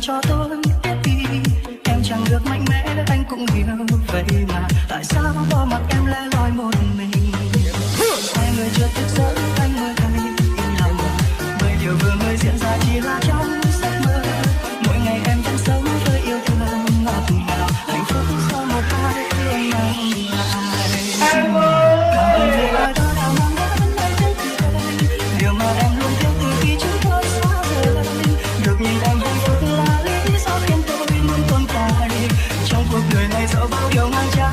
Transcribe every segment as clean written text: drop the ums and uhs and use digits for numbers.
cho tôi biết đi. Em chẳng được mạnh mẽ anh cũng hiểu vậy mà tại sao bỏ mặc em lẻ loi một mình. Hai người chưa thức giấc anh mới thấy yên lòng, bởi điều vừa mới diễn ra chỉ là trong giấc mơ. Mỗi ngày em vẫn sống với yêu thương ngọt ngào, hạnh phúc sau một hai thương nặng lại. Cảm ơn vì lời đó đã mang đến anh đến đây, điều mà em luôn thiếu từ khi chúng tôi xa rời. Được nhìn em hạnh phúc là lý do khiến tôi luôn tồn tại trong cuộc đời này, dẫu bao điều ngang trái.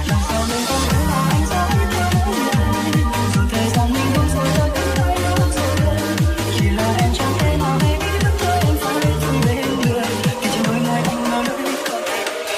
Đằng sau lưng em vẫn là anh dõi theo đời, dù thời gian mình buông rồi tôi cũng thấy đúng rồi. Chỉ là em chẳng thể nào để ý được tôi em phải thương bên người, vì chỉ mỗi ngày anh mơ nỗi có thể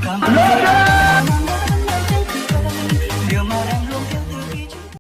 Cảm ơn